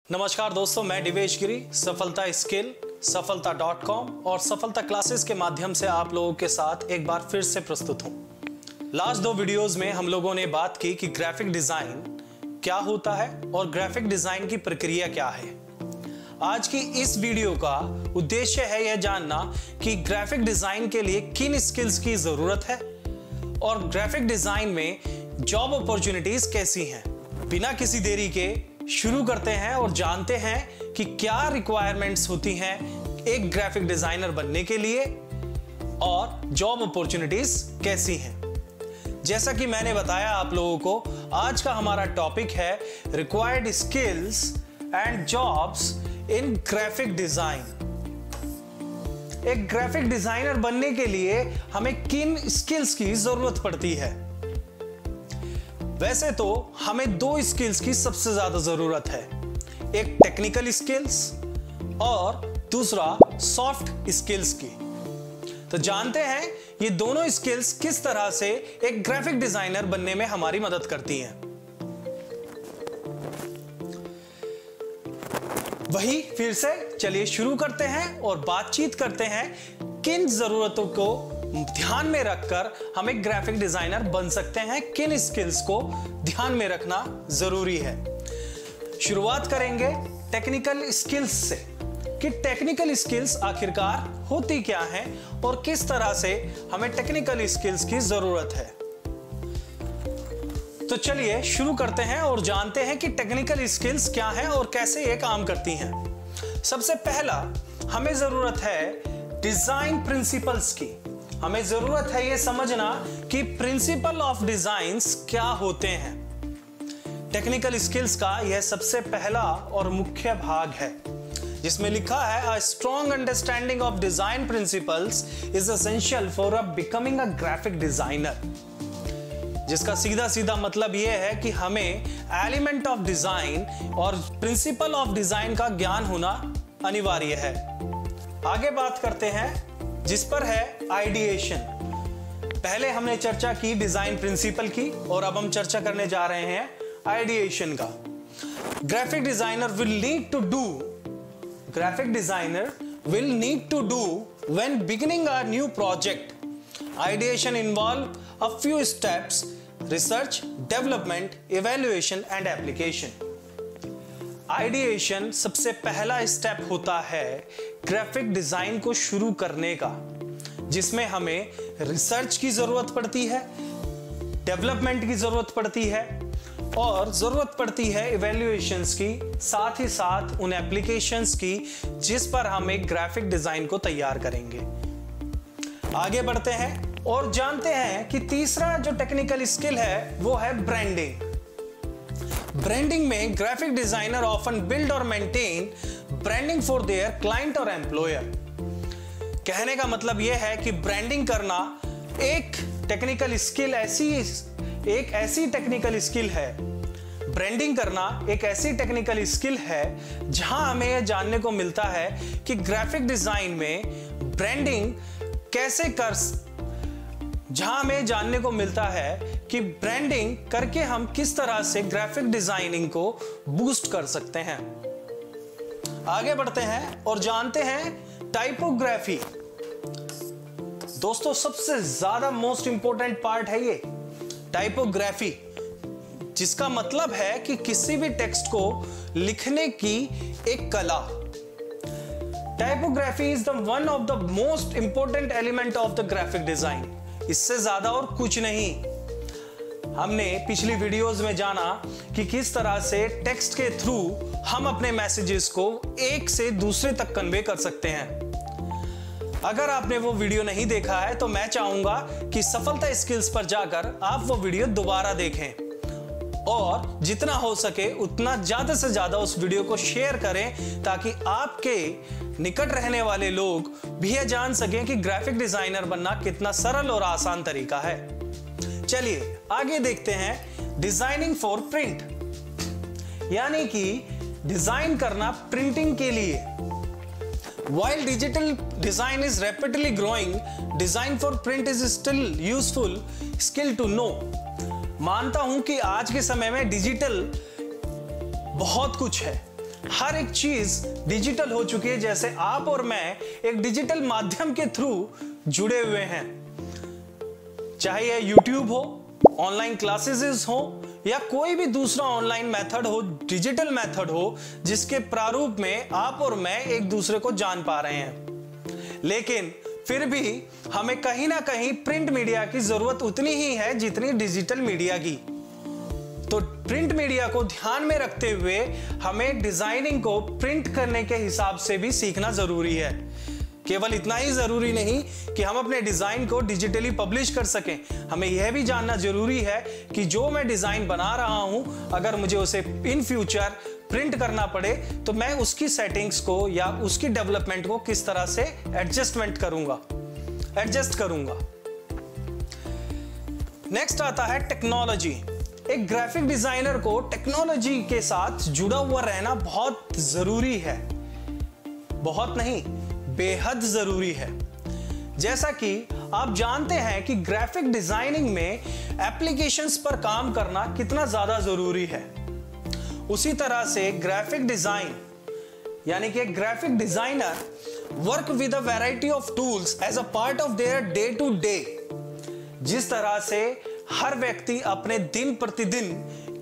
नमस्कार दोस्तों, मैं दिवेश गिरी सफलता स्किल सफलता.com और सफलता क्लासेस के माध्यम से आप लोगों के साथ एक बार फिर से प्रस्तुत हूं। लास्ट दो वीडियोस में हम लोगों ने बात की कि ग्राफिक डिजाइन क्या होता है और ग्राफिक डिजाइन की प्रक्रिया क्या है। आज की इस वीडियो का उद्देश्य है यह जानना कि ग्राफिक डिजाइन के लिए किन स्किल्स की जरूरत है और ग्राफिक डिजाइन में जॉब अपॉर्चुनिटीज कैसी हैं। बिना किसी देरी के शुरू करते हैं और जानते हैं कि क्या रिक्वायरमेंट्स होती हैं एक ग्राफिक डिजाइनर बनने के लिए और जॉब अपॉर्चुनिटीज कैसी हैं। जैसा कि मैंने बताया आप लोगों को, आज का हमारा टॉपिक है required skills and jobs in graphic design. एक ग्राफिक डिजाइनर बनने के लिए हमें किन स्किल्स की जरूरत पड़ती है। वैसे तो हमें दो स्किल्स की सबसे ज्यादा जरूरत है, एक टेक्निकल स्किल्स और दूसरा सॉफ्ट स्किल्स की। तो जानते हैं ये दोनों स्किल्स किस तरह से एक ग्राफिक डिजाइनर बनने में हमारी मदद करती हैं। वही फिर से चलिए शुरू करते हैं और बातचीत करते हैं किन जरूरतों को ध्यान में रखकर हम एक ग्राफिक डिजाइनर बन सकते हैं, किन स्किल्स को ध्यान में रखना जरूरी है। शुरुआत करेंगे टेक्निकल स्किल्स से कि टेक्निकल स्किल्स आखिरकार होती क्या हैं और किस तरह से हमें टेक्निकल स्किल्स की जरूरत है। तो चलिए शुरू करते हैं और जानते हैं कि टेक्निकल स्किल्स क्या हैं और कैसे ये काम करती हैं। सबसे पहला हमें जरूरत है डिजाइन प्रिंसिपल्स की। हमें जरूरत है ये समझना कि प्रिंसिपल ऑफ डिजाइन्स क्या होते हैं। टेक्निकल स्किल्स का यह सबसे पहला और मुख्य भाग है जिसमें लिखा है a strong understanding of design principles is essential for becoming a graphic designer. जिसका सीधा सीधा मतलब यह है कि हमें एलिमेंट ऑफ डिजाइन और प्रिंसिपल ऑफ डिजाइन का ज्ञान होना अनिवार्य है। आगे बात करते हैं जिस पर है आइडिएशन। पहले हमने चर्चा की डिजाइन प्रिंसिपल की और अब हम चर्चा करने जा रहे हैं आइडिएशन का। Graphic designer will need to do when beginning a new project. Ideation involve a few steps: research, development, evaluation and application. Ideation सबसे पहला स्टेप होता है ग्राफिक डिजाइन को शुरू करने का, जिसमें हमें रिसर्च की जरूरत पड़ती है, डेवलपमेंट की जरूरत पड़ती है और जरूरत पड़ती है इवैल्यूएशंस की, साथ ही साथ उन एप्लीकेशंस की जिस पर हम एक ग्राफिक डिजाइन को तैयार करेंगे। आगे बढ़ते हैं और जानते हैं कि तीसरा जो टेक्निकल स्किल है वो है ब्रांडिंग। ब्रांडिंग में ग्राफिक डिजाइनर ऑफन बिल्ड और maintain branding for their client और एम्प्लॉयर। कहने का मतलब यह है कि ब्रांडिंग करना एक टेक्निकल स्किल ऐसी टेक्निकल स्किल है। ब्रांडिंग करना एक ऐसी टेक्निकल स्किल है जहां हमें यह जानने को मिलता है कि ग्राफिक डिजाइन में ब्रांडिंग कैसे जहां हमें जानने को मिलता है कि ब्रांडिंग करके हम किस तरह से ग्राफिक डिजाइनिंग को बूस्ट कर सकते हैं। आगे बढ़ते हैं और जानते हैं टाइपोग्राफी। दोस्तों सबसे ज्यादा मोस्ट इंपॉर्टेंट पार्ट है ये टाइपोग्राफी, जिसका मतलब है कि किसी भी टेक्स्ट को लिखने की एक कला। Typography is the one of the most important element of the graphic design. इससे ज्यादा और कुछ नहीं। हमने पिछली वीडियोस में जाना कि किस तरह से टेक्स्ट के थ्रू हम अपने मैसेजेस को एक से दूसरे तक कन्वे कर सकते हैं। अगर आपने वो वीडियो नहीं देखा है तो मैं चाहूंगा कि सफलता स्किल्स पर जाकर आप वो वीडियो दोबारा देखें और जितना हो सके उतना ज्यादा से ज्यादा उस वीडियो को शेयर करें ताकि आपके निकट रहने वाले लोग भी यह जान सकें कि ग्राफिक डिजाइनर बनना कितना सरल और आसान तरीका है। चलिए आगे देखते हैं डिजाइनिंग फॉर प्रिंट, यानी कि डिजाइन करना प्रिंटिंग के लिए। While digital design is rapidly growing, design for print is still useful skill to know। मानता हूं कि आज के समय में डिजिटल बहुत कुछ है, हर एक चीज डिजिटल हो चुकी है, जैसे आप और मैं एक डिजिटल माध्यम के थ्रू जुड़े हुए हैं। चाहे यह यूट्यूब हो, ऑनलाइन क्लासेस हो या कोई भी दूसरा ऑनलाइन मेथड हो, डिजिटल मेथड हो, जिसके प्रारूप में आप और मैं एक दूसरे को जान पा रहे हैं। लेकिन फिर भी हमें कहीं ना कहीं प्रिंट मीडिया की जरूरत उतनी ही है जितनी डिजिटल मीडिया की। तो प्रिंट मीडिया को ध्यान में रखते हुए हमें डिजाइनिंग को प्रिंट करने के हिसाब से भी सीखना जरूरी है। केवल इतना ही जरूरी नहीं कि हम अपने डिजाइन को डिजिटली पब्लिश कर सकें, हमें यह भी जानना जरूरी है कि जो मैं डिजाइन बना रहा हूं, अगर मुझे उसे इन फ्यूचर प्रिंट करना पड़े तो मैं उसकी सेटिंग्स को या उसकी डेवलपमेंट को किस तरह से एडजस्ट करूंगा। नेक्स्ट आता है टेक्नोलॉजी। एक ग्राफिक डिजाइनर को टेक्नोलॉजी के साथ जुड़ा हुआ रहना बहुत जरूरी है, बहुत नहीं बेहद जरूरी है। जैसा कि आप जानते हैं कि ग्राफिक डिजाइनिंग में एप्लीकेशंस पर काम करना कितना ज्यादा जरूरी है, उसी तरह से ग्राफिक डिजाइन यानी कि graphic designer work with a variety of tools as a part of their day to day. जिस तरह से हर व्यक्ति अपने दिन प्रतिदिन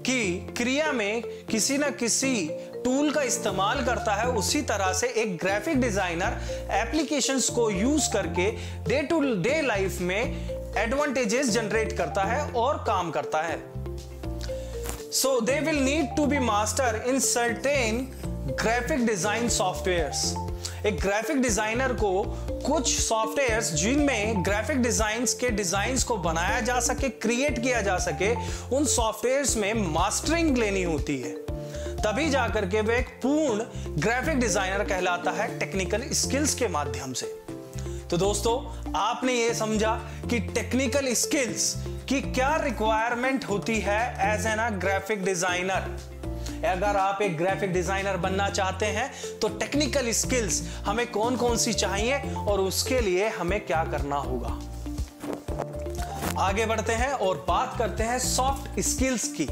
की क्रिया में किसी न किसी टूल का इस्तेमाल करता है, उसी तरह से एक ग्राफिक डिजाइनर एप्लीकेशंस को यूज करके डे टू डे लाइफ में एडवांटेजेस जनरेट करता है और काम करता है। So they will need to be master in certain graphic design softwares. एक ग्राफिक डिजाइनर को कुछ सॉफ्टवेयर्स जिनमें ग्राफिक डिजाइन्स के डिजाइन्स को बनाया जा सके, क्रिएट किया जा सके, उन सॉफ्टवेयर्स में मास्टरिंग लेनी होती है, तभी जाकर के वह एक पूर्ण ग्राफिक डिजाइनर कहलाता है टेक्निकल स्किल्स के माध्यम से। तो दोस्तों, आपने ये समझा कि टेक्निकल स्किल्स की क्या रिक्वायरमेंट होती है एज एन ग्राफिक डिजाइनर। अगर आप एक ग्राफिक डिजाइनर बनना चाहते हैं तो टेक्निकल स्किल्स हमें कौन कौन सी चाहिए और उसके लिए हमें क्या करना होगा। आगे बढ़ते हैं और बात करते हैं सॉफ्ट स्किल्स की।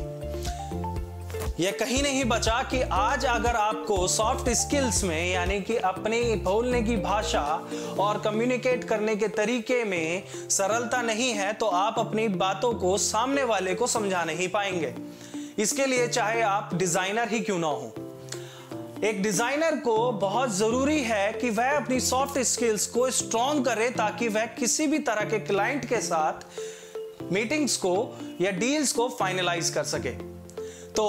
यह कहीं नहीं बचा कि आज अगर आपको सॉफ्ट स्किल्स में यानी कि अपने बोलने की भाषा और कम्युनिकेट करने के तरीके में सरलता नहीं है तो आप अपनी बातों को सामने वाले को समझा नहीं पाएंगे। इसके लिए चाहे आप डिजाइनर ही क्यों ना हो, एक डिजाइनर को बहुत जरूरी है कि वह अपनी सॉफ्ट स्किल्स को स्ट्रॉन्ग करे ताकि वह किसी भी तरह के क्लाइंट के साथ मीटिंग्स को या डील्स को फाइनलाइज कर सके। तो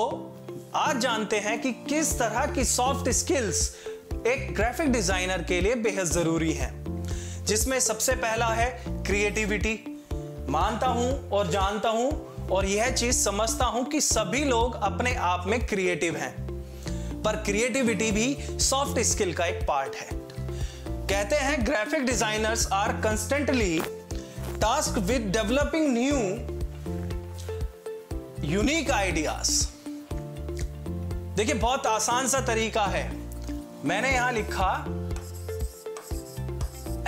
आज जानते हैं कि किस तरह की सॉफ्ट स्किल्स एक ग्राफिक डिजाइनर के लिए बेहद जरूरी है, जिसमें सबसे पहला है क्रिएटिविटी। मानता हूं और जानता हूं और यह चीज समझता हूं कि सभी लोग अपने आप में क्रिएटिव हैं, पर क्रिएटिविटी भी सॉफ्ट स्किल का एक पार्ट है। कहते हैं graphic designers are constantly task with developing new unique ideas. देखिए, बहुत आसान सा तरीका है। मैंने यहां लिखा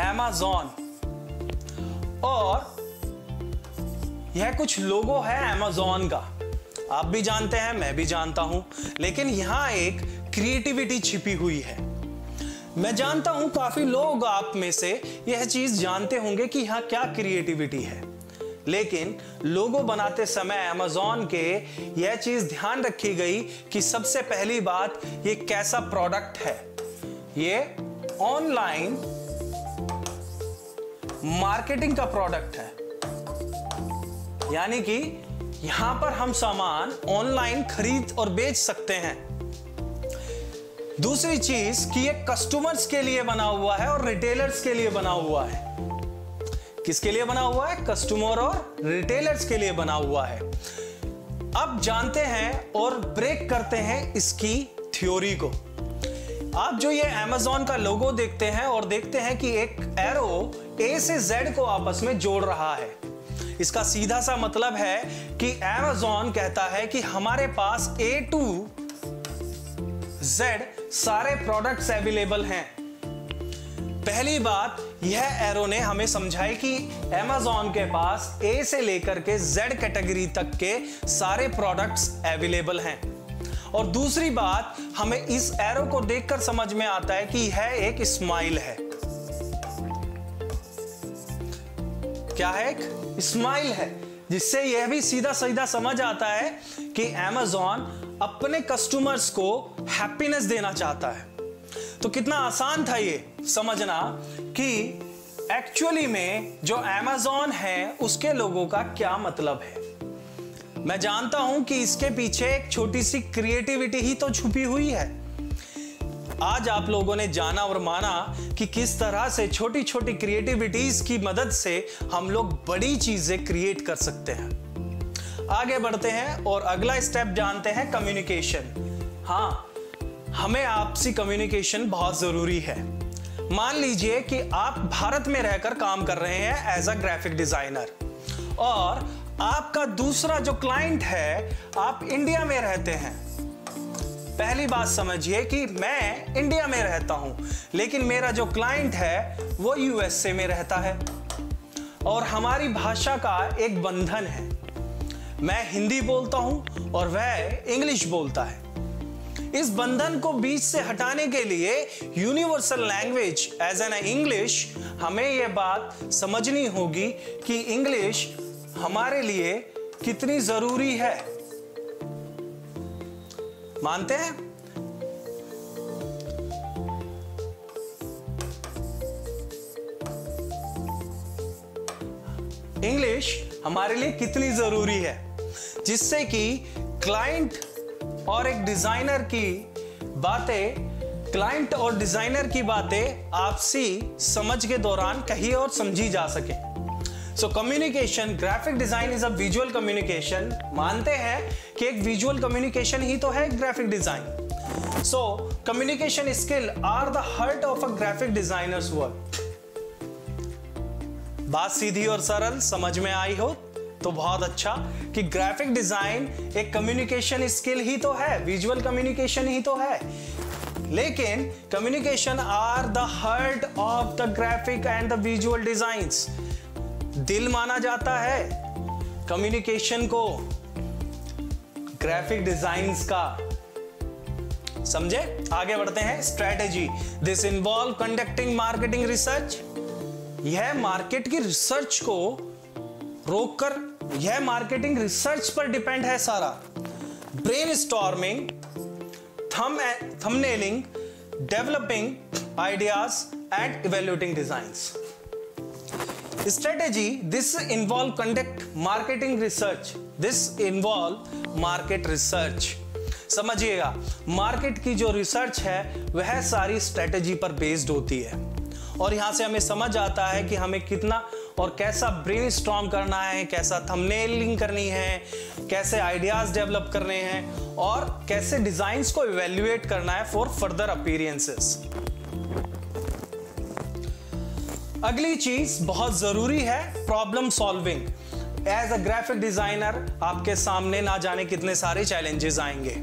Amazon और यह कुछ लोगो है Amazon का। आप भी जानते हैं, मैं भी जानता हूं, लेकिन यहां एक क्रिएटिविटी छिपी हुई है। मैं जानता हूं काफी लोग आप में से यह चीज जानते होंगे कि यहां क्या क्रिएटिविटी है, लेकिन लोगो बनाते समय Amazon के यह चीज ध्यान रखी गई कि सबसे पहली बात, ये कैसा प्रोडक्ट है। ये ऑनलाइन मार्केटिंग का प्रोडक्ट है, यानी कि यहां पर हम सामान ऑनलाइन खरीद और बेच सकते हैं। दूसरी चीज कि ये कस्टमर्स के लिए बना हुआ है और रिटेलर्स के लिए बना हुआ है। किसके लिए बना हुआ है? कस्टमर और रिटेलर्स के लिए बना हुआ है। अब जानते हैं और ब्रेक करते हैं इसकी थ्योरी को। आप जो ये Amazon का लोगो देखते हैं और देखते हैं कि एक एरो A से Z को आपस में जोड़ रहा है। इसका सीधा सा मतलब है कि Amazon कहता है कि हमारे पास A to Z सारे प्रोडक्ट्स अवेलेबल हैं। पहली बात, यह एरो ने हमें समझाई कि Amazon के पास A से लेकर के Z कैटेगरी तक के सारे प्रोडक्ट्स अवेलेबल हैं और दूसरी बात, हमें इस एरो को देखकर समझ में आता है कि यह एक स्माइल है। क्या है? एक स्माइल है, जिससे यह भी सीधा सीधा समझ आता है कि Amazon अपने कस्टमर्स को हैप्पीनेस देना चाहता है। तो कितना आसान था ये समझना कि एक्चुअली में जो Amazon है उसके लोगों का क्या मतलब है। मैं जानता हूं कि इसके पीछे एक छोटी सी क्रिएटिविटी ही तो छुपी हुई है। आज आप लोगों ने जाना और माना कि किस तरह से छोटी छोटी क्रिएटिविटीज की मदद से हम लोग बड़ी चीजें क्रिएट कर सकते हैं। आगे बढ़ते हैं और अगला स्टेप जानते हैं, कम्युनिकेशन। हाँ, हमें आपसी कम्युनिकेशन बहुत जरूरी है। मान लीजिए कि आप भारत में रहकर काम कर रहे हैं एज अ ग्राफिक डिजाइनर, और आपका दूसरा जो क्लाइंट है आप इंडिया में रहते हैं। पहली बात समझिए कि मैं इंडिया में रहता हूं, लेकिन मेरा जो क्लाइंट है वो यूएसए में रहता है, और हमारी भाषा का एक बंधन है। मैं हिंदी बोलता हूं और वह इंग्लिश बोलता है। इस बंधन को बीच से हटाने के लिए universal language as an English, हमें यह बात समझनी होगी कि इंग्लिश हमारे लिए कितनी जरूरी है। मानते हैं? इंग्लिश हमारे लिए कितनी जरूरी है, जिससे कि क्लाइंट और एक डिजाइनर की बातें, क्लाइंट और डिजाइनर की बातें आपसी समझ के दौरान कहीं और समझी जा सके। So communication, graphic design is a visual communication. मानते हैं कि एक विजुअल कम्युनिकेशन ही तो है graphic design. So communication skill are the heart of a graphic designers work. बात सीधी और सरल समझ में आई हो तो बहुत अच्छा कि ग्राफिक डिजाइन एक कम्युनिकेशन स्किल ही तो है, विजुअल कम्युनिकेशन ही तो है। लेकिन communication are the heart of the graphic and the visual designs. दिल माना जाता है कम्युनिकेशन को ग्राफिक डिजाइन्स का। समझे? आगे बढ़ते हैं। Strategy, this involve conducting marketing research. यह मार्केट की रिसर्च को रोककर, यह मार्केटिंग रिसर्च पर डिपेंड है सारा। Brainstorming, thumbnailing, developing ideas and evaluating designs. Strategy, this involve conduct marketing research. This involve market research. समझिएगा, मार्केट की जो रिसर्च है वह सारी स्ट्रेटेजी पर बेस्ड होती है, और यहां से हमें समझ आता है कि हमें कितना और कैसा ब्रेनस्टॉर्म करना है, कैसा थंबनेलिंग करनी है, कैसे आइडियाज डेवलप करने हैं, और कैसे डिजाइन्स को इवैल्यूएट करना है फॉर फर्दर अपीयरेंसेस। अगली चीज बहुत जरूरी है, problem solving. As a graphic designer आपके सामने ना जाने कितने सारे चैलेंजेस आएंगे,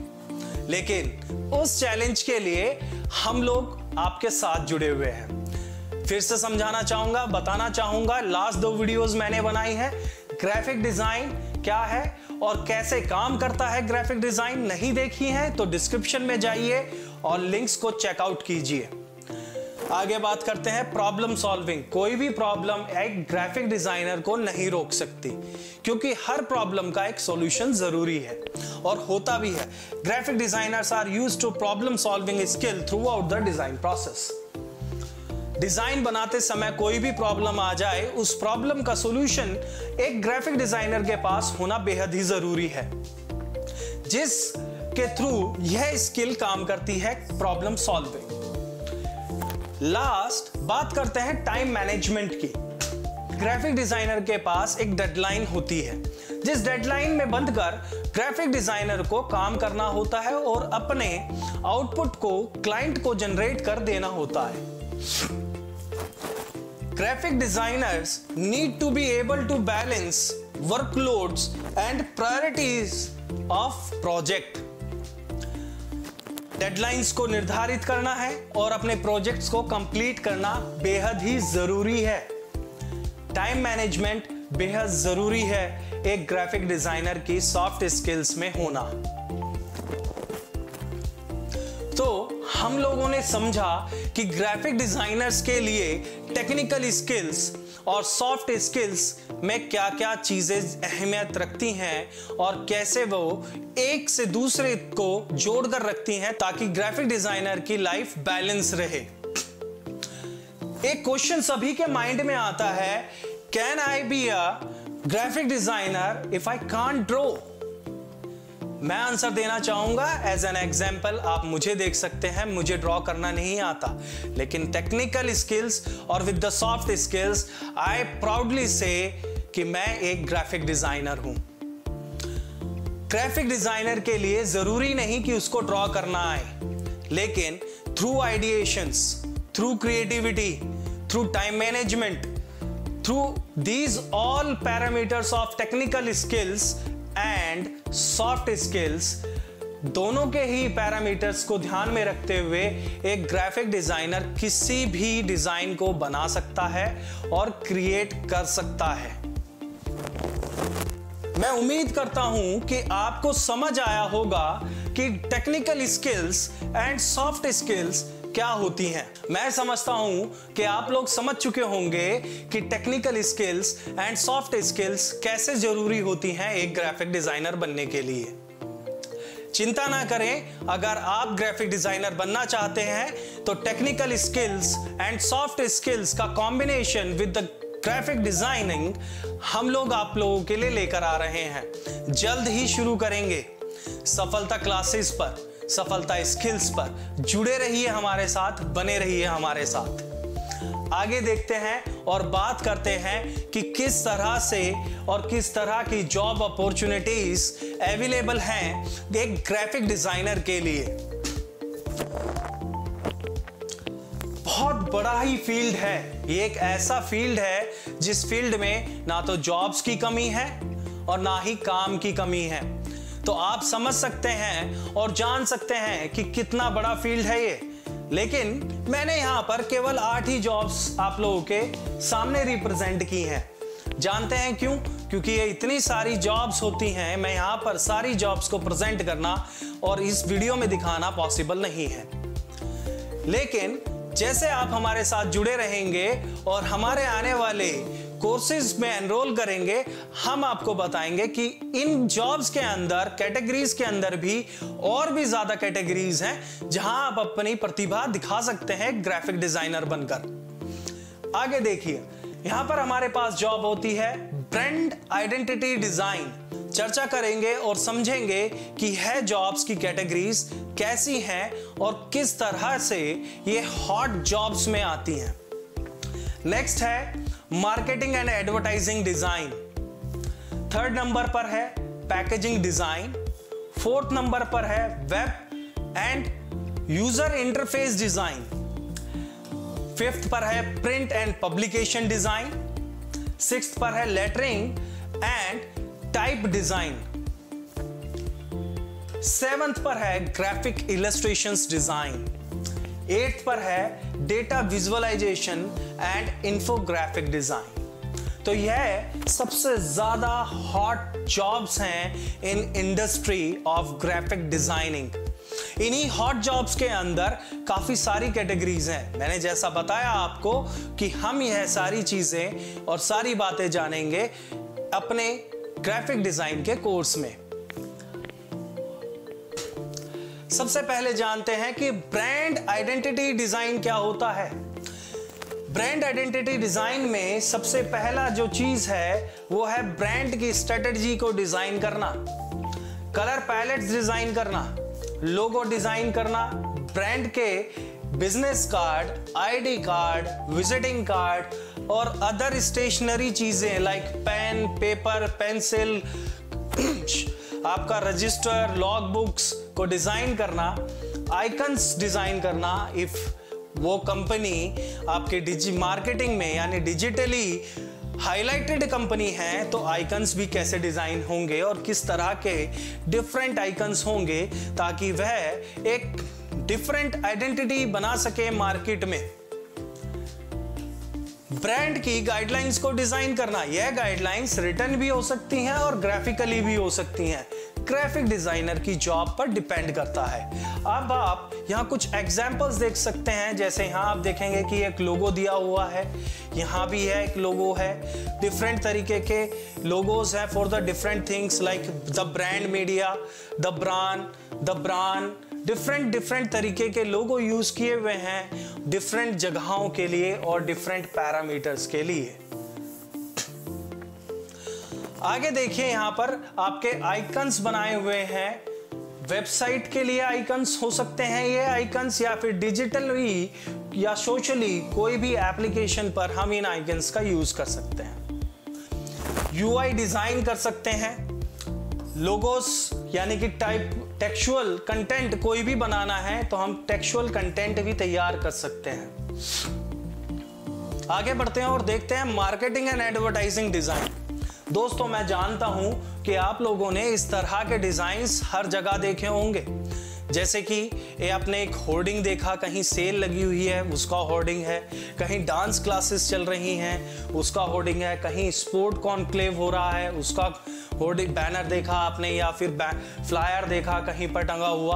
लेकिन उस चैलेंज के लिए हम लोग आपके साथ जुड़े हुए हैं। फिर से समझाना चाहूंगा, बताना चाहूंगा, लास्ट 2 वीडियोस मैंने बनाई है। ग्राफिक डिजाइन क्या है और कैसे काम करता है ग्राफिक डिजाइन, नहीं देखी है तो डिस्क्रिप्शन में जाइए और लिंक्स को चेकआउट कीजिए। आगे बात करते हैं प्रॉब्लम सॉल्विंग। कोई भी प्रॉब्लम एक ग्राफिक डिजाइनर को नहीं रोक सकती, क्योंकि हर प्रॉब्लम का एक सॉल्यूशन जरूरी है और होता भी है। Graphic designers are used to problem solving skill throughout the design process. Design बनाते समय कोई भी प्रॉब्लम आ जाए, उस प्रॉब्लम का सॉल्यूशन एक ग्राफिक डिजाइनर के पास होना बेहद ही जरूरी है, जिसके थ्रू यह स्किल काम करती है, प्रॉब्लम सॉल्विंग। लास्ट बात करते हैं टाइम मैनेजमेंट की। ग्राफिक डिजाइनर के पास एक डेडलाइन होती है, जिस डेडलाइन में बंधकर ग्राफिक डिजाइनर को काम करना होता है और अपने आउटपुट को क्लाइंट को जनरेट कर देना होता है। Graphic designers need to be able to balance workloads and priorities of project. Deadlines को निर्धारित करना है और अपने प्रोजेक्ट्स को कंप्लीट करना बेहद ही जरूरी है। टाइम मैनेजमेंट बेहद जरूरी है एक ग्राफिक डिजाइनर की सॉफ्ट स्किल्स में होना। तो हम लोगों ने समझा कि ग्राफिक डिजाइनर्स के लिए टेक्निकल स्किल्स और सॉफ्ट स्किल्स में क्या क्या चीजें अहमियत रखती हैं और कैसे वो एक से दूसरे को जोड़कर रखती हैं ताकि ग्राफिक डिजाइनर की लाइफ बैलेंस रहे। एक क्वेश्चन सभी के माइंड में आता है, can I be a graphic designer if I can't draw? मैं आंसर देना चाहूंगा एज एन एग्जाम्पल। आप मुझे देख सकते हैं, मुझे ड्रॉ करना नहीं आता, लेकिन टेक्निकल स्किल्स और with the soft skills I proudly से कि मैं एक ग्राफिक डिजाइनर हूं। ग्राफिक डिजाइनर के लिए जरूरी नहीं कि उसको ड्रॉ करना आए, लेकिन through ideations, through creativity, through time management, through these all parameters of technical skills and soft skills, दोनों के ही पैरामीटर्स को ध्यान में रखते हुए एक ग्राफिक डिजाइनर किसी भी डिजाइन को बना सकता है और क्रिएट कर सकता है। मैं उम्मीद करता हूं कि आपको समझ आया होगा कि technical skills and soft skills क्या होती हैं। मैं समझता हूं कि आप लोग समझ चुके होंगे कि technical skills and soft skills कैसे जरूरी होती हैं एक ग्राफिक डिजाइनर बनने के लिए। चिंता ना करें, अगर आप ग्राफिक डिजाइनर बनना चाहते हैं तो technical skills and soft skills का combination with the graphic designing हम लोग आप लोगों के लिए लेकर आ रहे हैं। जल्द ही शुरू करेंगे। सफलता क्लासेस पर, सफलता स्किल्स पर जुड़े रहिए हमारे साथ, बने रहिए हमारे साथ। आगे देखते हैं और बात करते हैं कि किस तरह से और किस तरह की जॉब अपॉर्चुनिटीज अवेलेबल हैं एक ग्राफिक डिजाइनर के लिए। बहुत बड़ा ही फील्ड है ये, एक ऐसा फील्ड है जिस फील्ड में ना तो जॉब्स की कमी है और ना ही काम की कमी है। तो आप समझ सकते हैं और जान सकते हैं कि कितना बड़ा फील्ड है ये। लेकिन मैंने यहां पर केवल 8 ही जॉब्स आप लोगों के सामने रिप्रेजेंट की हैं। जानते हैं क्यों? क्योंकि ये इतनी सारी जॉब्स होती हैं, मैं यहां पर सारी जॉब्स को प्रेजेंट करना और इस वीडियो में दिखाना पॉसिबल नहीं है। लेकिन जैसे आप हमारे साथ जुड़े रहेंगे और हमारे आने वाले कोर्सेज में एनरोल करेंगे, हम आपको बताएंगे कि इन जॉब्स के अंदर, कैटेगरीज के अंदर भी और भी ज्यादा कैटेगरीज हैं जहां आप अपनी प्रतिभा दिखा सकते हैं ग्राफिक डिजाइनर बनकर। आगे देखिए, यहां पर हमारे पास जॉब होती है ब्रांड आइडेंटिटी डिजाइन। चर्चा करेंगे और समझेंगे कि है जॉब्स की कैटेगरीज कैसी हैं और किस तरह से ये हॉट जॉब्स में आती हैं। नेक्स्ट है marketing and advertising design. 3rd number पर है पैकेजिंग डिजाइन। 4th नंबर पर है web and user interface design. 5th पर है print and publication design. 6th पर है lettering and type design. 7th पर है ग्राफिक इलस्ट्रेशंस डिजाइन। 8th पर है data visualization and infographic design. तो यह सबसे ज्यादा हॉट जॉब्स हैं in industry of graphic designing. इन्हीं हॉट जॉब्स के अंदर काफी सारी कैटेगरीज हैं। मैंने जैसा बताया आपको कि हम यह सारी चीजें और सारी बातें जानेंगे अपने ग्राफिक डिजाइन के कोर्स में। सबसे पहले जानते हैं कि ब्रांड आइडेंटिटी डिजाइन क्या होता है। ब्रांड आइडेंटिटी डिजाइन में सबसे पहला जो चीज है वो है ब्रांड की स्ट्रेटजी को डिजाइन करना, कलर पैलेट्स डिजाइन करना, लोगो डिजाइन करना, ब्रांड के business card, ID card, visiting card और अदर स्टेशनरी चीजें लाइक पेन, पेपर, पेंसिल, आपका रजिस्टर, लॉग बुक्स को डिजाइन करना, आइकन्स डिजाइन करना। इफ वो कंपनी आपके मार्केटिंग में यानी डिजिटली हाईलाइटेड कंपनी है तो आइकन्स भी कैसे डिजाइन होंगे और किस तरह के डिफरेंट आइकन्स होंगे ताकि वह एक डिफरेंट आइडेंटिटी बना सके मार्केट में। ब्रांड की गाइडलाइंस को डिजाइन करना, यह गाइडलाइंस रिटन भी हो सकती हैं और ग्राफिकली भी हो सकती हैं। ग्राफिक डिजाइनर की जॉब पर डिपेंड करता है। अब आप यहाँ कुछ एग्जांपल्स देख सकते हैं, जैसे यहाँ आप देखेंगे कि एक लोगो दिया हुआ है, यहाँ भी है एक लोगो है, डिफरेंट तरीके के लोगोज हैं for the different things like the brand media, the brand, different तरीके के लोगो यूज किए हुए हैं डिफरेंट जगहों के लिए और डिफरेंट पैरामीटर्स के लिए। आगे देखिए, यहाँ पर आपके आइकन्स बनाए हुए हैं। वेबसाइट के लिए आइकन्स हो सकते हैं ये आइकन्स, या फिर डिजिटली या सोशली कोई भी एप्लीकेशन पर हम इन आइकन्स का यूज कर सकते हैं। यूआई डिजाइन कर सकते हैं, लोगोस यानी कि टेक्सचुअल कंटेंट कोई भी बनाना है तो हम टेक्सचुअल कंटेंट भी तैयार कर सकते हैं। आगे बढ़ते हैं और देखते हैं मार्केटिंग एंड एडवर्टाइजिंग डिजाइन। दोस्तों, मैं जानता हूं कि आप लोगों ने इस तरह के डिजाइन्स हर जगह देखे होंगे, जैसे कि ये आपने एक होर्डिंग देखा, कहीं सेल लगी हुई है उसका होर्डिंग है, कहीं डांस क्लासेस चल रही हैं उसका होर्डिंग है, कहीं स्पोर्ट कॉन्क्लेव हो रहा है उसका होर्डिंग बैनर देखा आपने, या फिर फ्लायर देखा कहीं पर टंगा हुआ।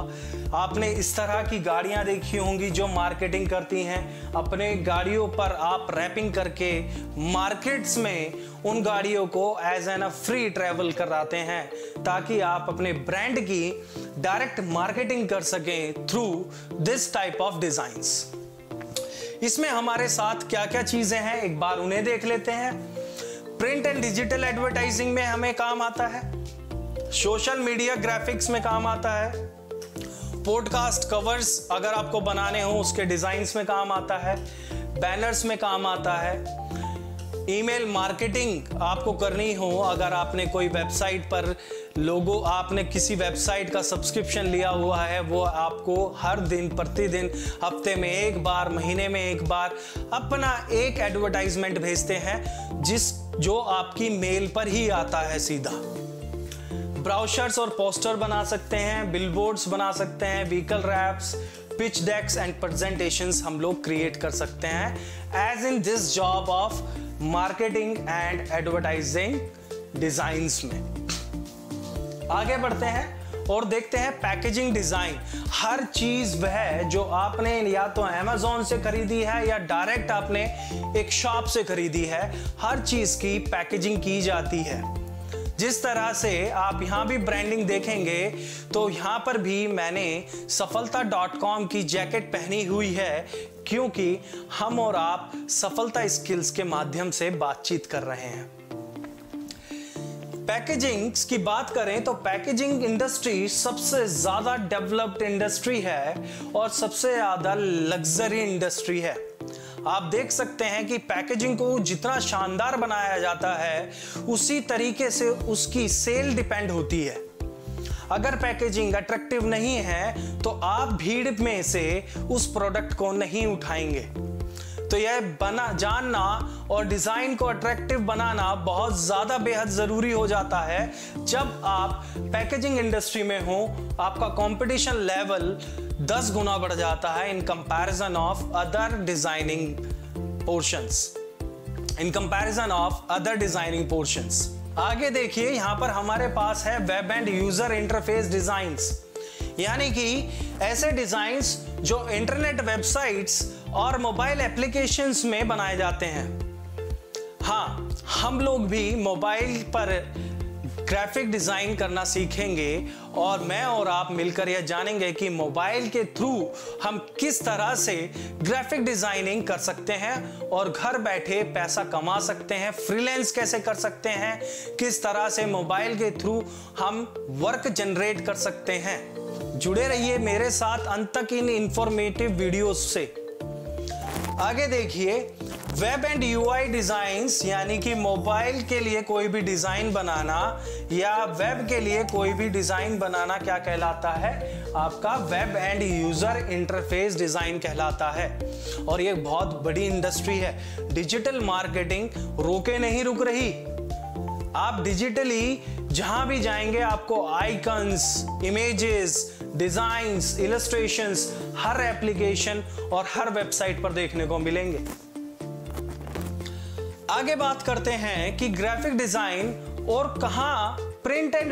आपने इस तरह की गाड़ियां देखी होंगी जो मार्केटिंग करती हैं। अपने गाड़ियों पर आप रैपिंग करके मार्केट्स में उन गाड़ियों को एज एन फ्री ट्रैवल कराते हैं ताकि आप अपने ब्रांड की डायरेक्ट मार्केटिंग कर सकें through this type of designs. इसमें हमारे साथ क्या क्या चीजें हैं एक बार उन्हें देख लेते हैं। प्रिंट एंड डिजिटल एडवर्टाइजिंग में हमें काम आता है, सोशल मीडिया ग्राफिक्स में काम आता है, पॉडकास्ट कवर्स अगर आपको बनाने हो उसके डिजाइन्स में काम आता है, बैनर्स में काम आता है, ईमेल मार्केटिंग आपको करनी हो अगर आपने कोई वेबसाइट पर लोगो, आपने किसी वेबसाइट का सब्सक्रिप्शन लिया हुआ है, वो आपको हर दिन प्रतिदिन हफ्ते में एक बार, महीने में एक बार अपना एक एडवर्टाइजमेंट भेजते हैं जो आपकी मेल पर ही आता है सीधा। ब्राउशर्स और पोस्टर बना सकते हैं, बिलबोर्ड्स बना सकते हैं, vehicle wraps, pitch decks and presentations हम लोग क्रिएट कर सकते हैं as in this job of marketing and advertising designs में। आगे बढ़ते हैं और देखते हैं पैकेजिंग डिजाइन। हर चीज वह जो आपने या तो Amazon से खरीदी है या डायरेक्ट आपने एक शॉप से खरीदी है, हर चीज की पैकेजिंग की जाती है। जिस तरह से आप यहां भी ब्रांडिंग देखेंगे तो यहां पर भी मैंने सफलता.com की जैकेट पहनी हुई है, क्योंकि हम और आप सफलता स्किल्स के माध्यम से बातचीत कर रहे हैं। पैकेजिंग की बात करें तो पैकेजिंग इंडस्ट्री सबसे ज्यादा डेवलप्ड इंडस्ट्री है और सबसे ज्यादा लग्जरी इंडस्ट्री है। आप देख सकते हैं कि पैकेजिंग को जितना शानदार बनाया जाता है उसी तरीके से उसकी सेल डिपेंड होती है। अगर पैकेजिंग अट्रैक्टिव नहीं है तो आप भीड़ में से उस प्रोडक्ट को नहीं उठाएंगे। तो यह जानना और डिजाइन को अट्रैक्टिव बनाना बहुत ज्यादा बेहद जरूरी हो जाता है। जब आप पैकेजिंग इंडस्ट्री में हो, आपका कंपटीशन लेवल 10 गुना बढ़ जाता है in comparison of other designing portions. आगे देखिए, यहां पर हमारे पास है web and user interface designs, यानी कि ऐसे डिजाइन्स जो इंटरनेट वेबसाइट्स और मोबाइल एप्लीकेशंस में बनाए जाते हैं। हाँ, हम लोग भी मोबाइल पर ग्राफिक डिजाइन करना सीखेंगे और मैं और आप मिलकर यह जानेंगे कि मोबाइल के थ्रू हम किस तरह से ग्राफिक डिजाइनिंग कर सकते हैं और घर बैठे पैसा कमा सकते हैं, फ्रीलांस कैसे कर सकते हैं, किस तरह से मोबाइल के थ्रू हम वर्क जनरेट कर सकते हैं। जुड़े रहिए मेरे साथ अंत तक इन इंफॉर्मेटिव वीडियोस से। आगे देखिए, वेब एंड यूआई डिजाइन्स, यानी कि मोबाइल के लिए कोई भी डिजाइन बनाना या वेब के लिए कोई भी डिजाइन बनाना क्या कहलाता है? आपका web and user interface design कहलाता है। और ये बहुत बड़ी इंडस्ट्री है। डिजिटल मार्केटिंग रोके नहीं रुक रही। आप डिजिटली जहां भी जाएंगे आपको आइकन्स, इमेजेस, डिजाइन्स, इलस्ट्रेशंस हर एप्लीकेशन और हर वेबसाइट पर देखने को मिलेंगे। आगे बात करते हैं कि ग्राफिक डिजाइन और कहां प्रिंट एंड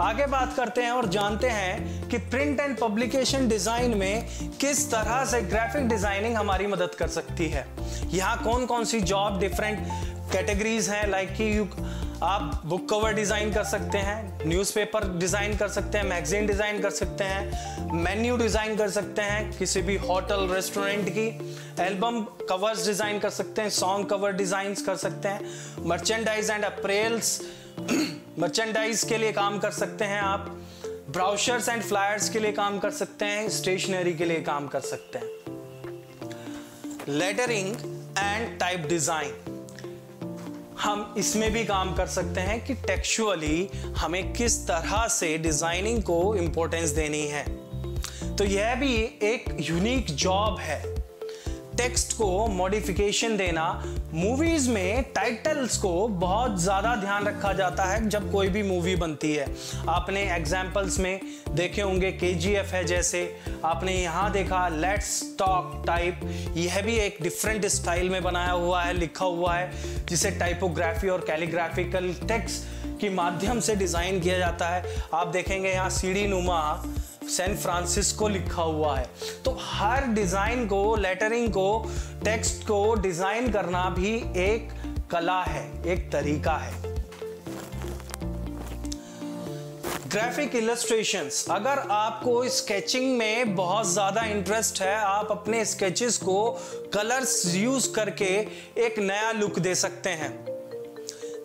आगे बात करते हैं और जानते हैं कि प्रिंट एंड पब्लिकेशन डिजाइन में किस तरह से ग्राफिक डिजाइनिंग हमारी मदद कर सकती है। यहाँ कौन कौन सी जॉब डिफरेंट कैटेगरीज हैं, लाइक कि आप बुक कवर डिजाइन कर सकते हैं, न्यूज़पेपर डिजाइन कर सकते हैं, मैगजीन डिजाइन कर सकते हैं, मेन्यू डिजाइन कर सकते हैं किसी भी होटल रेस्टोरेंट की, एल्बम कवर्स डिजाइन कर सकते हैं, सॉन्ग कवर डिजाइन कर सकते हैं, मर्चेंडाइज एंड अप्रेल्स मर्चेंडाइज के लिए काम कर सकते हैं आप, ब्राउशर्स एंड फ्लायर्स के लिए काम कर सकते हैं, स्टेशनरी के लिए काम कर सकते हैं। लेटरिंग एंड टाइप डिजाइन, हम इसमें भी काम कर सकते हैं कि टेक्सचुअली हमें किस तरह से डिजाइनिंग को इंपॉर्टेंस देनी है। तो यह भी एक यूनिक जॉब है। टेक्स्ट को मॉडिफिकेशन देना, मूवीज में टाइटल्स को बहुत ज्यादा ध्यान रखा जाता है जब कोई भी मूवी बनती है। आपने एग्जाम्पल्स में देखे होंगे, KGF है जैसे, आपने यहाँ देखा लेट्स टॉक टाइप, यह भी एक डिफरेंट स्टाइल में बनाया हुआ है, लिखा हुआ है, जिसे टाइपोग्राफी और कैलीग्राफिकल टेक्स्ट के माध्यम से डिजाइन किया जाता है। आप देखेंगे यहाँ सीढ़ी नुमा सैन फ्रांसिस्को लिखा हुआ है। तो हर डिजाइन को, लेटरिंग को, टेक्स्ट को डिजाइन करना भी एक कला है, एक तरीका है। ग्राफिक इलस्ट्रेशंस, अगर आपको स्केचिंग में बहुत ज्यादा इंटरेस्ट है, आप अपने स्केचेस को कलर्स यूज करके एक नया लुक दे सकते हैं।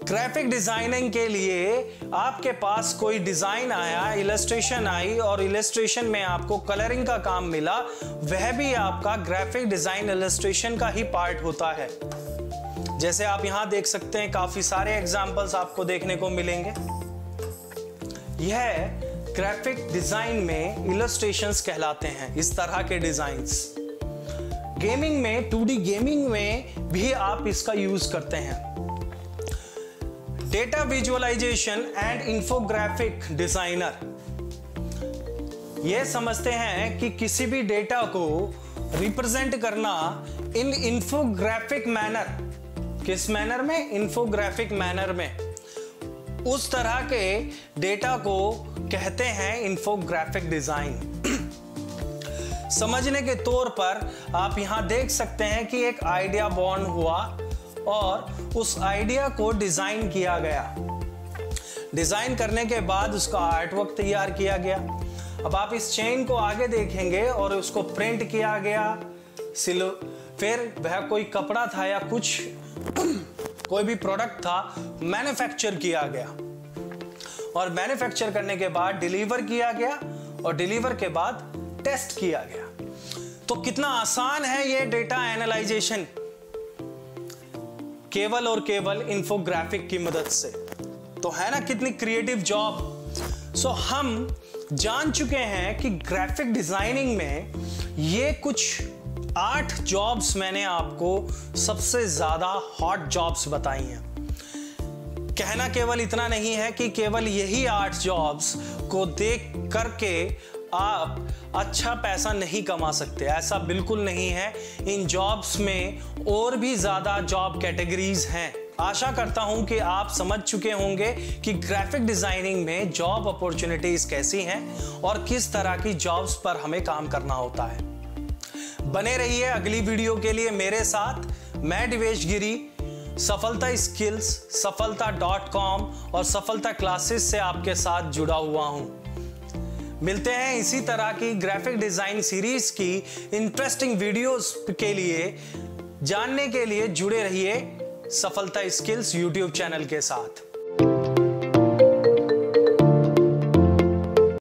ग्राफिक डिजाइनिंग के लिए आपके पास कोई डिजाइन आया, इलस्ट्रेशन आई और इलस्ट्रेशन में आपको कलरिंग का काम मिला, वह भी आपका ग्राफिक डिजाइन इलस्ट्रेशन का ही पार्ट होता है। जैसे आप यहां देख सकते हैं, काफी सारे एग्जांपल्स आपको देखने को मिलेंगे। यह ग्राफिक डिजाइन में इलस्ट्रेशंस कहलाते हैं, इस तरह के डिजाइन्स। गेमिंग में, 2D गेमिंग में भी आप इसका यूज करते हैं। Data visualization and infographic designer, यह समझते हैं कि किसी भी डेटा को रिप्रेजेंट करना इन इंफोग्राफिक मैनर, किस मैनर में? इंफोग्राफिक मैनर में। उस तरह के डेटा को कहते हैं इंफोग्राफिक डिजाइन। समझने के तौर पर आप यहां देख सकते हैं कि एक आइडिया बॉर्न हुआ और उस आइडिया को डिजाइन किया गया। डिजाइन करने के बाद उसका आर्टवर्क तैयार किया गया। अब आप इस चेन को आगे देखेंगे और उसको प्रिंट किया गया, फिर वह कोई कपड़ा था या कुछ कोई भी प्रोडक्ट था, मैन्युफैक्चर किया गया और मैन्युफैक्चर करने के बाद डिलीवर किया गया और डिलीवर के बाद टेस्ट किया गया। तो कितना आसान है ये डेटा एनालाइजेशन, केवल और केवल इंफोग्राफिक की मदद से। तो है ना कितनी क्रिएटिव जॉब। सो हम जान चुके हैं कि ग्राफिक डिजाइनिंग में ये कुछ 8 जॉब्स मैंने आपको सबसे ज्यादा हॉट जॉब्स बताई हैं। कहना केवल इतना नहीं है कि केवल यही 8 जॉब्स को देख करके आप अच्छा पैसा नहीं कमा सकते, ऐसा बिल्कुल नहीं है। इन जॉब्स में और भी ज्यादा जॉब कैटेगरीज हैं। आशा करता हूं कि आप समझ चुके होंगे कि ग्राफिक डिजाइनिंग में जॉब अपॉर्चुनिटीज कैसी हैं और किस तरह की जॉब्स पर हमें काम करना होता है। बने रहिए अगली वीडियो के लिए मेरे साथ। मैं दिवेश गिरी, सफलता स्किल्स, सफलता.com और सफलता क्लासेस से आपके साथ जुड़ा हुआ हूं। मिलते हैं इसी तरह की ग्राफिक डिजाइन सीरीज की इंटरेस्टिंग वीडियोस के लिए। जानने के लिए जुड़े रहिए सफलता स्किल्स यूट्यूब चैनल के साथ।